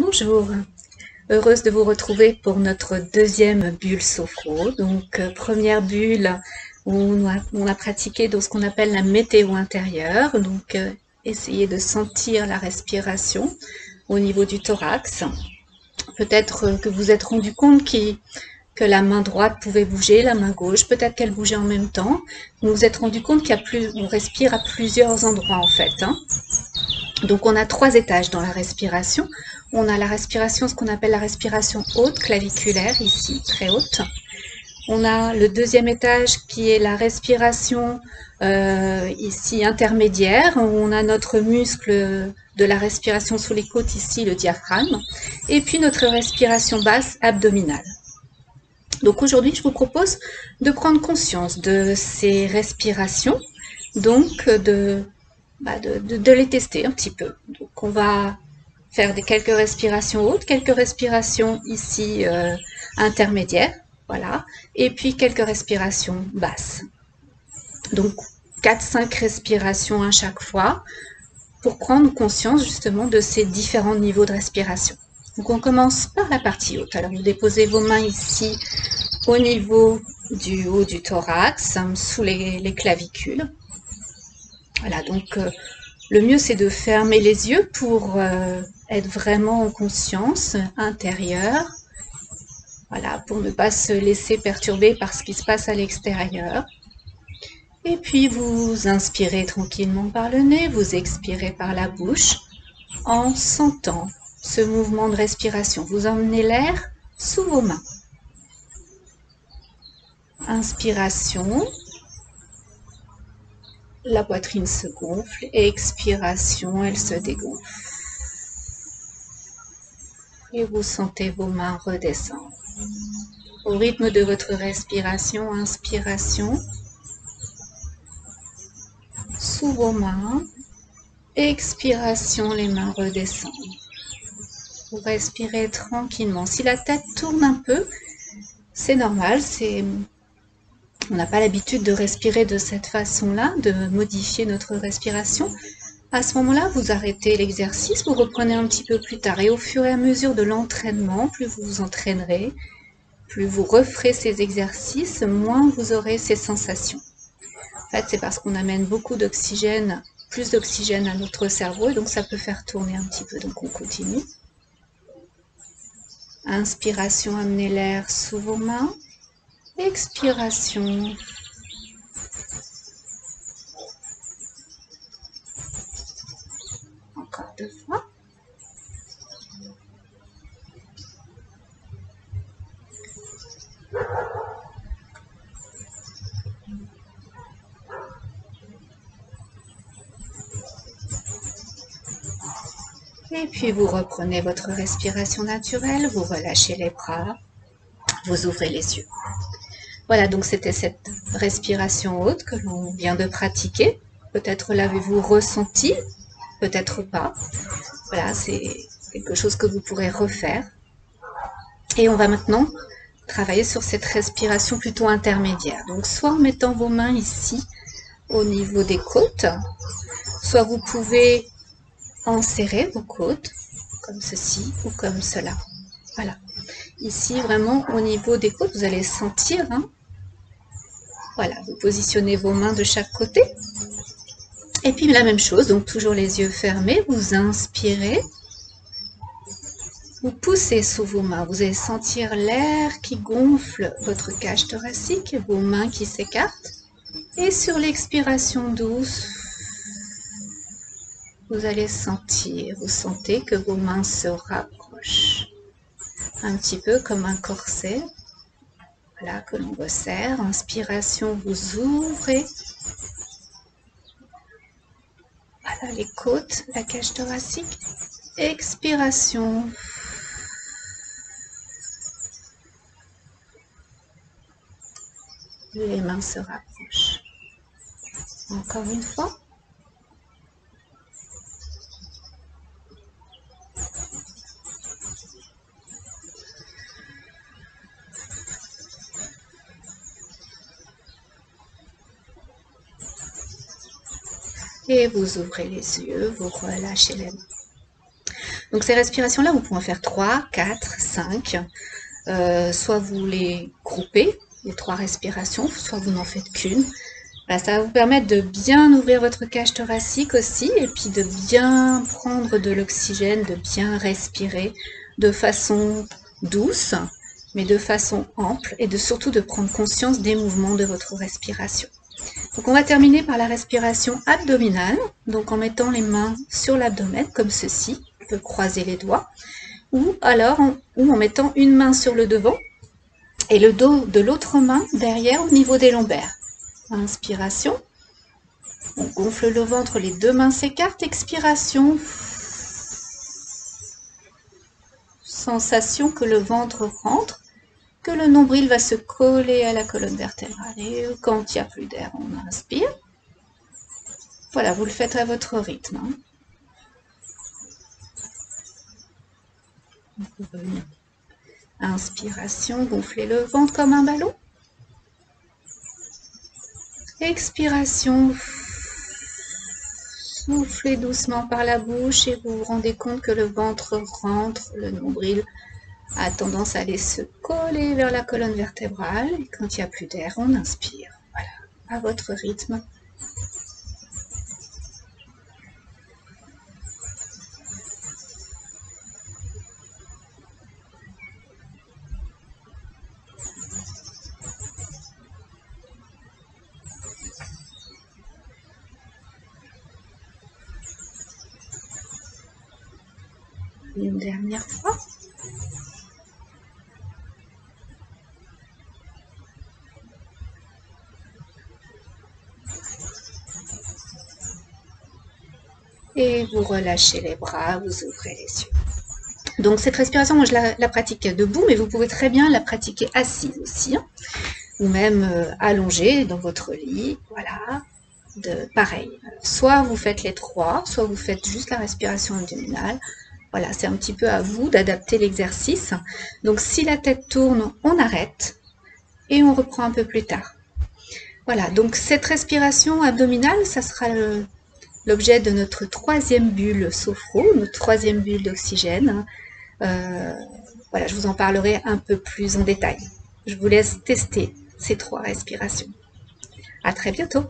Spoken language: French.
Bonjour, heureuse de vous retrouver pour notre deuxième bulle sophro. Donc, première bulle où on a pratiqué dans ce qu'on appelle la météo intérieure. Donc, essayez de sentir la respiration au niveau du thorax. Peut-être que vous êtes rendu compte que la main droite pouvait bouger, la main gauche, peut-être qu'elle bougeait en même temps. Vous vous êtes rendu compte on respire à plusieurs endroits en fait, hein. Donc on a 3 étages dans la respiration. On a la respiration, ce qu'on appelle la respiration haute, claviculaire, ici, très haute. On a le deuxième étage qui est la respiration ici intermédiaire, où on a notre muscle de la respiration sous les côtes ici, le diaphragme. Et puis notre respiration basse abdominale. Donc aujourd'hui, je vous propose de prendre conscience de ces respirations, donc de les tester un petit peu. Donc on va faire quelques respirations hautes, quelques respirations ici intermédiaires, voilà, et puis quelques respirations basses. Donc 4-5 respirations à chaque fois pour prendre conscience justement de ces différents niveaux de respiration. Donc on commence par la partie haute. Alors vous déposez vos mains ici au niveau du haut du thorax, sous les clavicules. Voilà, donc le mieux c'est de fermer les yeux pour être vraiment en conscience intérieure. Voilà, pour ne pas se laisser perturber par ce qui se passe à l'extérieur. Et puis vous inspirez tranquillement par le nez, vous expirez par la bouche en sentant ce mouvement de respiration. Vous emmenez l'air sous vos mains. Inspiration, la poitrine se gonfle, et expiration, elle se dégonfle. Et vous sentez vos mains redescendre. Au rythme de votre respiration, inspiration, sous vos mains, expiration, les mains redescendent. Vous respirez tranquillement. Si la tête tourne un peu, c'est normal, on n'a pas l'habitude de respirer de cette façon-là, de modifier notre respiration. À ce moment-là, vous arrêtez l'exercice, vous reprenez un petit peu plus tard. Et au fur et à mesure de l'entraînement, plus vous vous entraînerez, plus vous referez ces exercices, moins vous aurez ces sensations. En fait, c'est parce qu'on amène beaucoup d'oxygène, plus d'oxygène à notre cerveau, et donc ça peut faire tourner un petit peu. Donc on continue. Inspiration, amenez l'air sous vos mains. Expiration. Encore 2 fois. Et puis vous reprenez votre respiration naturelle, vous relâchez les bras, vous ouvrez les yeux. Voilà, donc c'était cette respiration haute que l'on vient de pratiquer. Peut-être l'avez-vous ressenti, peut-être pas. Voilà, c'est quelque chose que vous pourrez refaire. Et on va maintenant travailler sur cette respiration plutôt intermédiaire. Donc soit en mettant vos mains ici au niveau des côtes, soit vous pouvez enserrer vos côtes comme ceci ou comme cela. Voilà. Ici, vraiment, au niveau des côtes, vous allez sentir. Voilà, vous positionnez vos mains de chaque côté. Et puis la même chose, donc toujours les yeux fermés, vous inspirez. Vous poussez sous vos mains, vous allez sentir l'air qui gonfle votre cage thoracique, vos mains qui s'écartent. Et sur l'expiration douce, vous allez sentir, vous sentez que vos mains se rapprochent. Un petit peu comme un corset, voilà, que l'on resserre. Inspiration, vous ouvrez. Voilà, les côtes, la cage thoracique. Expiration. Les mains se rapprochent. Encore une fois. Et vous ouvrez les yeux, vous relâchez les mains. Donc ces respirations-là, vous pouvez en faire 3, 4, 5. Soit vous les groupez, les 3 respirations, soit vous n'en faites qu'une. Ça va vous permettre de bien ouvrir votre cage thoracique aussi, et puis de bien prendre de l'oxygène, de bien respirer de façon douce, mais de façon ample, et surtout de prendre conscience des mouvements de votre respiration. Donc on va terminer par la respiration abdominale, donc en mettant les mains sur l'abdomen, comme ceci, on peut croiser les doigts, ou alors en mettant une main sur le devant, et le dos de l'autre main derrière au niveau des lombaires. Inspiration, on gonfle le ventre, les 2 mains s'écartent, expiration, sensation que le ventre rentre, que le nombril va se coller à la colonne vertébrale. Et quand il n'y a plus d'air, on inspire. Voilà, vous le faites à votre rythme. Inspiration, gonflez le ventre comme un ballon. Expiration, soufflez doucement par la bouche et vous vous rendez compte que le ventre rentre, le nombril a tendance à aller se coller vers la colonne vertébrale. Et quand il n'y a plus d'air, on inspire. Voilà, à votre rythme. Une dernière fois. Et vous relâchez les bras, vous ouvrez les yeux. Donc cette respiration, moi je la pratique debout, mais vous pouvez très bien la pratiquer assise aussi, hein, ou même allongée dans votre lit, voilà, pareil. Alors, soit vous faites les 3, soit vous faites juste la respiration abdominale. Voilà, c'est un petit peu à vous d'adapter l'exercice. Donc si la tête tourne, on arrête et on reprend un peu plus tard. Voilà, donc cette respiration abdominale, ça sera l'objet de notre 3e bulle sophro, notre 3e bulle d'oxygène. Voilà, je vous en parlerai un peu plus en détail. Je vous laisse tester ces 3 respirations. À très bientôt.